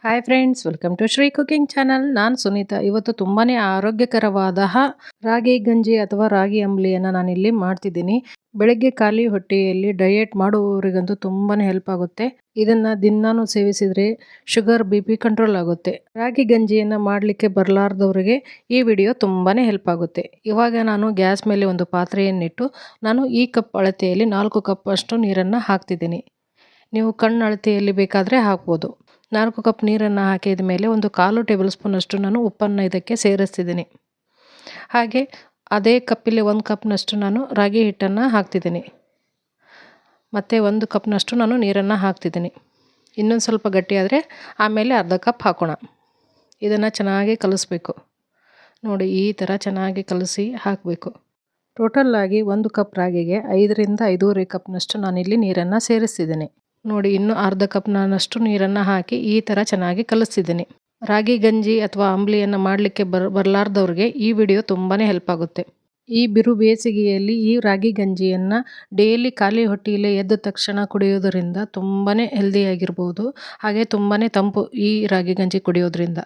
Hi friends, welcome to Shri cooking channel. ನಾನು ಸುನೀತಾ. ಇವತ್ತು ತುಂಬಾ ಆರೋಗ್ಯಕರವಾದ ರಾಗಿ ಗಂಜಿ ಅಥವಾ ರಾಗಿ ಅಂಬ್ಲಿಯನ್ನು ನಾನಿಲ್ಲಿ ಮಾಡ್ತಿದ್ದೀನಿ. ಬೆಳಗ್ಗೆ ಖಾಲಿ ಹೊಟ್ಟೆಯಲ್ಲಿ ಡಯಟ್ ಮಾಡುವವರಿಗಂತೂ ತುಂಬಾ ಹೆಲ್ಪ್ ಆಗುತ್ತೆ. ಇದನ್ನು ದಿನಾನು ಸೇವಿಸಿದರೆ ಶುಗರ್ BP ಕಂಟ್ರೋಲ್ ಆಗುತ್ತೆ. ರಾಗಿ ಗಂಜಿಯನ್ನು ಮಾಡಲಿಕ್ಕೆ ಬರಲಾರ್ದವರಿಗೆ ಈ ವಿಡಿಯೋ ತುಂಬಾ ಹೆಲ್ಪ್ ಆಗುತ್ತೆ. ಇವಾಗ ನಾನು ಗ್ಯಾಸ್ ಮೇಲೆ ಒಂದು ಪಾತ್ರೆಯನ್ನಿಟ್ಟು ನಾನು ಈ ಕಪ್ ಅಳತೆಯಲ್ಲಿ 4 ಕಪ್ ಅಷ್ಟು ನೀರನ್ನು ಹಾಕ್ತಿದ್ದೀನಿ. ನೀವು ಕಣ್ಣು ಅಳತೆಯಲ್ಲಿ ಬೇಕಾದರೆ ಹಾಕ್ಬೋದು. 4 ಕಪ್ ನೀರನ್ನು ಹಾಕಿದ ಮೇಲೆ 1/4 ಟೇಬಲ್ ಸ್ಪೂನ್ ಅಷ್ಟು ನಾನು ಉಪ್ಪನ್ನು ಇದಕ್ಕೆ ಸೇರಿಸ್ತಿದ್ದೀನಿ. ಹಾಗೆ ಅದೇ ಕಪ್ಪಲ್ಲಿ 1 ಕಪ್ನಷ್ಟು ನಾನು ರಾಗಿ ಹಿಟ್ಟನ್ನು ಹಾಕ್ತಿದ್ದೀನಿ. ಮತ್ತು 1 ಕಪ್ನಷ್ಟು ನಾನು ನೀರನ್ನು ಹಾಕ್ತಿದ್ದೀನಿ. ಇನ್ನೊಂದು ಸ್ವಲ್ಪ ಗಟ್ಟಿಯಾದರೆ ಆಮೇಲೆ ಅರ್ಧ ಕಪ್ ಹಾಕೋಣ. ಇದನ್ನು ಚೆನ್ನಾಗಿ ಕಲಿಸ್ಬೇಕು. ನೋಡಿ, ಈ ಥರ ಚೆನ್ನಾಗಿ ಕಲಸಿ ಹಾಕಬೇಕು. ಟೋಟಲ್ಲಾಗಿ 1 ಕಪ್ ರಾಗಿಗೆ 5ರಿಂದ 5.5 ಕಪ್ನಷ್ಟು ನಾನಿಲ್ಲಿ ನೀರನ್ನು ಸೇರಿಸ್ತಿದ್ದೀನಿ. ನೋಡಿ, ಇನ್ನೂ ಅರ್ಧ ಕಪ್ನಷ್ಟು ನೀರನ್ನು ಹಾಕಿ ಈ ಥರ ಚೆನ್ನಾಗಿ ಕಲಿಸ್ತಿದ್ದೀನಿ. ರಾಗಿ ಗಂಜಿ ಅಥವಾ ಅಂಬ್ಲಿಯನ್ನು ಮಾಡಲಿಕ್ಕೆ ಬರಲಾರ್ದವ್ರಿಗೆ ಈ ವಿಡಿಯೋ ತುಂಬಾ ಹೆಲ್ಪ್ ಆಗುತ್ತೆ. ಈ ಬಿರು ಬೇಸಿಗೆಯಲ್ಲಿ ಈ ರಾಗಿ ಗಂಜಿಯನ್ನು ಡೈಲಿ ಖಾಲಿ ಹೊಟ್ಟೆಯಲ್ಲಿ ಎದ್ದ ತಕ್ಷಣ ಕುಡಿಯೋದರಿಂದ ತುಂಬಾ ಹೆಲ್ದಿಯಾಗಿರ್ಬೋದು. ಹಾಗೆ ತುಂಬಾ ತಂಪು ಈ ರಾಗಿ ಗಂಜಿ ಕುಡಿಯೋದ್ರಿಂದ.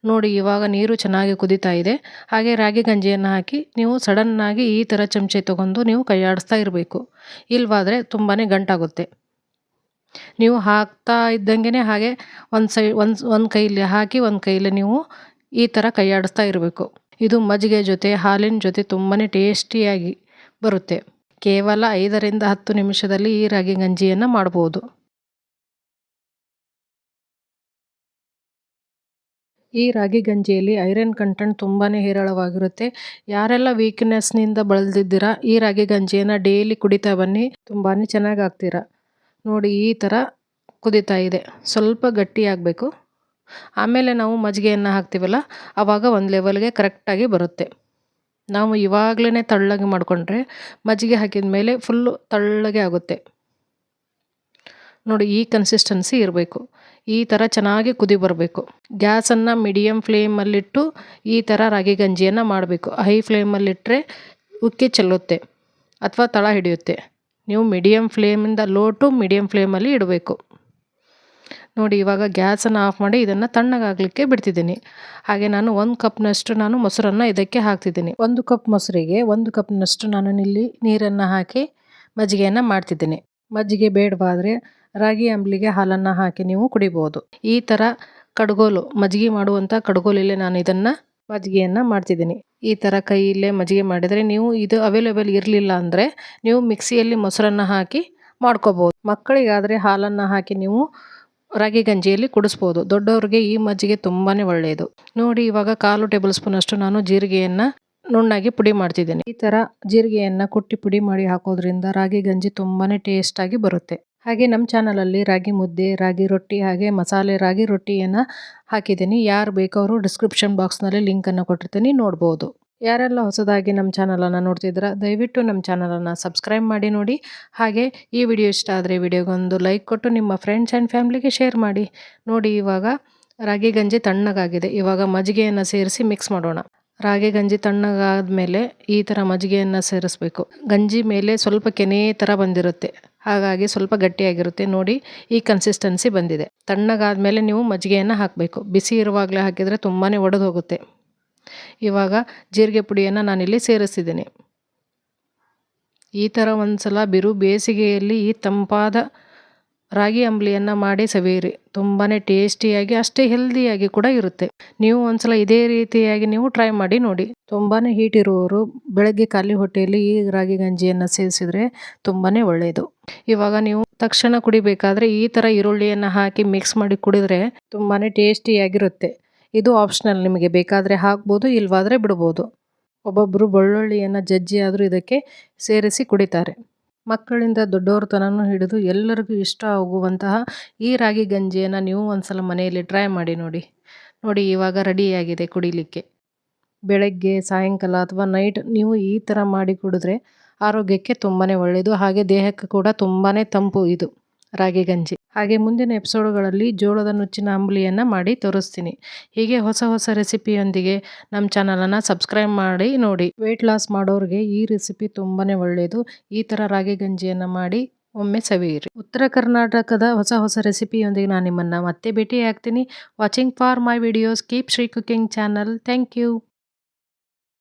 ನೋಡಿ, ಇವಾಗ ನೀರು ಚೆನ್ನಾಗಿ ಕುದೀತಾ ಇದೆ. ಹಾಗೆ ರಾಗಿ ಗಂಜಿಯನ್ನು ಹಾಕಿ ನೀವು ಸಡನ್ನಾಗಿ ಈ ಥರ ಚಮಚೆ ತೊಗೊಂಡು ನೀವು ಕೈಯಾಡಿಸ್ತಾ ಇರಬೇಕು. ಇಲ್ಲವಾದರೆ ತುಂಬಾ ಗಂಟಾಗುತ್ತೆ. ನೀವು ಹಾಕ್ತಾ ಇದ್ದಂಗೆ ಹಾಗೆ ಒಂದು ಕೈಲಿ ಹಾಕಿ ಒಂದು ಕೈಲಿ ನೀವು ಈ ಥರ ಕೈಯಾಡಿಸ್ತಾ ಇರಬೇಕು. ಇದು ಮಜ್ಜಿಗೆ ಜೊತೆ ಹಾಲಿನ ಜೊತೆ ತುಂಬಾ ಟೇಸ್ಟಿಯಾಗಿ ಬರುತ್ತೆ. ಕೇವಲ 5ರಿಂದ 10 ನಿಮಿಷದಲ್ಲಿ ಈ ರಾಗಿ ಗಂಜಿಯನ್ನು ಮಾಡ್ಬೋದು. ಈ ರಾಗಿ ಗಂಜಿಯಲ್ಲಿ ಐರನ್ ಕಂಟೆಂಟ್ ತುಂಬಾ ಹೇರಳವಾಗಿರುತ್ತೆ. ಯಾರೆಲ್ಲ ವೀಕ್ನೆಸ್ನಿಂದ ಬಳಲ್ದಿದ್ದೀರಾ ಈ ರಾಗಿ ಗಂಜಿಯನ್ನು ಡೈಲಿ ಕುಡಿತಾ ಬನ್ನಿ, ತುಂಬಾ ಚೆನ್ನಾಗಿ ಆಗ್ತೀರಾ. ನೋಡಿ, ಈ ಥರ ಕುದೀತಾ ಇದೆ. ಸ್ವಲ್ಪ ಗಟ್ಟಿಯಾಗಬೇಕು. ಆಮೇಲೆ ನಾವು ಮಜ್ಜಿಗೆಯನ್ನು ಹಾಕ್ತೀವಲ್ಲ, ಆವಾಗ ಒಂದು ಲೆವೆಲ್ಗೆ ಕರೆಕ್ಟಾಗಿ ಬರುತ್ತೆ. ನಾವು ಇವಾಗಲೇ ತಳ್ಳಗೆ ಮಾಡಿಕೊಂಡ್ರೆ ಮಜ್ಜಿಗೆ ಹಾಕಿದ ಮೇಲೆ ಫುಲ್ಲು ತಳ್ಳಗೆ ಆಗುತ್ತೆ. ನೋಡಿ, ಈ ಕನ್ಸಿಸ್ಟೆನ್ಸಿ ಇರಬೇಕು. ಈ ಥರ ಚೆನ್ನಾಗಿ ಕುದಿ ಬರಬೇಕು. ಗ್ಯಾಸನ್ನು ಮೀಡಿಯಮ್ ಫ್ಲೇಮಲ್ಲಿಟ್ಟು ಈ ಥರ ರಾಗಿ ಗಂಜಿಯನ್ನು ಮಾಡಬೇಕು. ಹೈ ಫ್ಲೇಮಲ್ಲಿಟ್ಟರೆ ಉಕ್ಕಿ ಚೆಲ್ಲುತ್ತೆ ಅಥವಾ ತಳ ಹಿಡಿಯುತ್ತೆ. ನೀವು ಮೀಡಿಯಮ್ ಫ್ಲೇಮಿಂದ ಲೋ ಟು ಮೀಡಿಯಮ್ ಫ್ಲೇಮಲ್ಲಿ ಇಡಬೇಕು. ನೋಡಿ, ಇವಾಗ ಗ್ಯಾಸನ್ನು ಆಫ್ ಮಾಡಿ ಇದನ್ನು ತಣ್ಣಗಾಗಲಿಕ್ಕೆ ಬಿಡ್ತಿದ್ದೀನಿ. ಹಾಗೆ ನಾನು 1 ಕಪ್ನಷ್ಟು ನಾನು ಮೊಸರನ್ನು ಇದಕ್ಕೆ ಹಾಕ್ತಿದ್ದೀನಿ. 1 ಕಪ್ ಮೊಸರಿಗೆ 1 ಕಪ್ನಷ್ಟು ನಾನು ಇಲ್ಲಿ ನೀರನ್ನು ಹಾಕಿ ಮಜ್ಜಿಗೆಯನ್ನು ಮಾಡ್ತಿದ್ದೀನಿ. ಮಜ್ಜಿಗೆ ಬೇಡವಾದರೆ ರಾಗಿ ಅಂಬ್ಲಿಗೆ ಹಾಲನ್ನು ಹಾಕಿ ನೀವು ಕುಡಿಬೋದು. ಈ ಥರ ಕಡ್ಗೋಲು ಮಜ್ಜಿಗೆ ಮಾಡುವಂಥ ಕಡ್ಗೋಲಲ್ಲೇ ನಾನು ಇದನ್ನು ಮಜ್ಜಿಗೆಯನ್ನು ಮಾಡ್ತಿದ್ದೀನಿ. ಈ ಥರ ಕೈಯಲ್ಲೇ ಮಜ್ಜಿಗೆ ಮಾಡಿದರೆ ನೀವು ಇದು ಅವೈಲೇಬಲ್ ಇರಲಿಲ್ಲ ಅಂದರೆ ನೀವು ಮಿಕ್ಸಿಯಲ್ಲಿ ಮೊಸರನ್ನು ಹಾಕಿ ಮಾಡ್ಕೋಬೋದು. ಮಕ್ಕಳಿಗಾದರೆ ಹಾಲನ್ನು ಹಾಕಿ ನೀವು ರಾಗಿ ಗಂಜಿಯಲ್ಲಿ ಕುಡಿಸ್ಬೋದು. ದೊಡ್ಡವ್ರಿಗೆ ಈ ಮಜ್ಜಿಗೆ ತುಂಬಾ ಒಳ್ಳೆಯದು. ನೋಡಿ, ಇವಾಗ 1/4 ಟೇಬಲ್ ಸ್ಪೂನ್ ಅಷ್ಟು ನಾನು ಜೀರಿಗೆಯನ್ನು ನುಣ್ಣಾಗಿ ಪುಡಿ ಮಾಡ್ತಿದ್ದೀನಿ. ಈ ಥರ ಜೀರಿಗೆಯನ್ನು ಕುಟ್ಟಿ ಪುಡಿ ಮಾಡಿ ಹಾಕೋದ್ರಿಂದ ರಾಗಿ ಗಂಜಿ ತುಂಬಾ ಟೇಸ್ಟಾಗಿ ಬರುತ್ತೆ. ಹಾಗೆ ನಮ್ಮ ಚಾನಲಲ್ಲಿ ರಾಗಿ ಮುದ್ದೆ, ರಾಗಿ ರೊಟ್ಟಿ, ಹಾಗೆ ಮಸಾಲೆ ರಾಗಿ ರೊಟ್ಟಿಯನ್ನು ಹಾಕಿದ್ದೀನಿ. ಯಾರು ಬೇಕವರು ಡಿಸ್ಕ್ರಿಪ್ಷನ್ ಬಾಕ್ಸ್ನಲ್ಲಿ ಲಿಂಕನ್ನು ಕೊಟ್ಟಿರ್ತೀನಿ, ನೋಡ್ಬೋದು. ಯಾರೆಲ್ಲ ಹೊಸದಾಗಿ ನಮ್ಮ ಚಾನಲನ್ನು ನೋಡ್ತಿದ್ದೀರಾ ದಯವಿಟ್ಟು ನಮ್ಮ ಚಾನಲನ್ನು ಸಬ್ಸ್ಕ್ರೈಬ್ ಮಾಡಿ ನೋಡಿ. ಹಾಗೆ ಈ ವಿಡಿಯೋ ಇಷ್ಟ ಆದರೆ ವಿಡಿಯೋಗೊಂದು ಲೈಕ್ ಕೊಟ್ಟು ನಿಮ್ಮ ಫ್ರೆಂಡ್ಸ್ ಆ್ಯಂಡ್ ಫ್ಯಾಮ್ಲಿಗೆ ಶೇರ್ ಮಾಡಿ. ನೋಡಿ, ಇವಾಗ ರಾಗಿ ಗಂಜಿ ತಣ್ಣಗಾಗಿದೆ. ಇವಾಗ ಮಜ್ಜಿಗೆಯನ್ನು ಸೇರಿಸಿ ಮಿಕ್ಸ್ ಮಾಡೋಣ. ರಾಗಿ ಗಂಜಿ ತಣ್ಣಗಾದ ಮೇಲೆ ಈ ಥರ ಮಜ್ಜಿಗೆಯನ್ನು ಸೇರಿಸ್ಬೇಕು. ಗಂಜಿ ಮೇಲೆ ಸ್ವಲ್ಪ ಕೆನೆ ಥರ ಬಂದಿರುತ್ತೆ, ಹಾಗಾಗಿ ಸ್ವಲ್ಪ ಗಟ್ಟಿಯಾಗಿರುತ್ತೆ. ನೋಡಿ, ಈ ಕನ್ಸಿಸ್ಟೆನ್ಸಿ ಬಂದಿದೆ. ತಣ್ಣಗಾದ ಮೇಲೆ ನೀವು ಮಜ್ಜಿಗೆಯನ್ನು ಹಾಕಬೇಕು. ಬಿಸಿ ಇರುವಾಗಲೇ ಹಾಕಿದರೆ ತುಂಬಾ ಒಡೆದು ಹೋಗುತ್ತೆ. ಇವಾಗ ಜೀರಿಗೆ ಪುಡಿಯನ್ನು ನಾನಿಲ್ಲಿ ಸೇರಿಸ್ತಿದ್ದೀನಿ. ಈ ಥರ ಒಂದು ಸಲ ಬಿರು ಬೇಸಿಗೆಯಲ್ಲಿ ಈ ತಂಪಾದ ರಾಗಿ ಅಂಬ್ಲಿಯನ್ನು ಮಾಡಿ ಸವಿಯಿರಿ. ತುಂಬಾ ಟೇಸ್ಟಿಯಾಗಿ ಅಷ್ಟೇ ಹೆಲ್ದಿಯಾಗಿ ಕೂಡ ಇರುತ್ತೆ. ನೀವು ಒಂದ್ಸಲ ಇದೇ ರೀತಿಯಾಗಿ ನೀವು ಟ್ರೈ ಮಾಡಿ ನೋಡಿ. ತುಂಬಾ ಹೀಟ್ ಇರುವವರು ಬೆಳಗ್ಗೆ ಖಾಲಿ ಹೊಟ್ಟೆಯಲ್ಲಿ ಈ ರಾಗಿ ಗಂಜಿಯನ್ನು ಸೇವಿಸಿದರೆ ತುಂಬಾ ಒಳ್ಳೆಯದು. ಇವಾಗ ನೀವು ತಕ್ಷಣ ಕುಡಿಬೇಕಾದ್ರೆ ಈ ಥರ ಈರುಳ್ಳಿಯನ್ನು ಹಾಕಿ ಮಿಕ್ಸ್ ಮಾಡಿ ಕುಡಿದ್ರೆ ತುಂಬಾ ಟೇಸ್ಟಿಯಾಗಿರುತ್ತೆ. ಇದು ಆಪ್ಷನಲ್, ನಿಮಗೆ ಬೇಕಾದರೆ ಹಾಕ್ಬೋದು, ಇಲ್ಲವಾದರೆ ಬಿಡ್ಬೋದು. ಒಬ್ಬೊಬ್ಬರು ಬೆಳ್ಳುಳ್ಳಿಯನ್ನು ಜಜ್ಜಿ ಆದರೂ ಇದಕ್ಕೆ ಸೇರಿಸಿ ಕುಡಿತಾರೆ. ಮಕ್ಕಳಿಂದ ದೊಡ್ಡವ್ರ ತನಕ ಹಿಡಿದು ಎಲ್ಲರಿಗೂ ಇಷ್ಟ ಆಗುವಂತಹ ಈ ರಾಗಿ ಗಂಜಿಯನ್ನು ನೀವು ಒಂದ್ಸಲ ಮನೆಯಲ್ಲಿ ಟ್ರೈ ಮಾಡಿ ನೋಡಿ. ನೋಡಿ, ಇವಾಗ ರೆಡಿಯಾಗಿದೆ ಕುಡಿಲಿಕ್ಕೆ. ಬೆಳಗ್ಗೆ, ಸಾಯಂಕಾಲ ಅಥವಾ ನೈಟ್ ನೀವು ಈ ಥರ ಮಾಡಿ ಕುಡಿದ್ರೆ ಆರೋಗ್ಯಕ್ಕೆ ತುಂಬಾ ಒಳ್ಳೆಯದು. ಹಾಗೆ ದೇಹಕ್ಕೆ ಕೂಡ ತುಂಬಾ ತಂಪು ಇದು ರಾಗಿ ಗಂಜಿ. ಹಾಗೆ ಮುಂದಿನ ಎಪಿಸೋಡ್ಗಳಲ್ಲಿ ಜೋಳದ ನುಚ್ಚಿನ ಅಂಬ್ಲಿಯನ್ನು ಮಾಡಿ ತೋರಿಸ್ತೀನಿ. ಹೀಗೆ ಹೊಸ ಹೊಸ ರೆಸಿಪಿಯೊಂದಿಗೆ ನಮ್ಮ ಚಾನಲನ್ನು ಸಬ್ಸ್ಕ್ರೈಬ್ ಮಾಡಿ ನೋಡಿ. ವೆಯ್ಟ್ ಲಾಸ್ ಮಾಡೋರಿಗೆ ಈ ರೆಸಿಪಿ ತುಂಬಾ ಒಳ್ಳೆಯದು. ಈ ಥರ ರಾಗಿ ಗಂಜಿಯನ್ನು ಮಾಡಿ ಒಮ್ಮೆ ಸವಿಯಿರಿ. ಉತ್ತರ ಕರ್ನಾಟಕದ ಹೊಸ ಹೊಸ ರೆಸಿಪಿಯೊಂದಿಗೆ ನಾನು ನಿಮ್ಮನ್ನು ಮತ್ತೆ ಭೇಟಿ ಆಗ್ತೀನಿ. Watching for my videos. Keep Shri cooking channel. Thank you.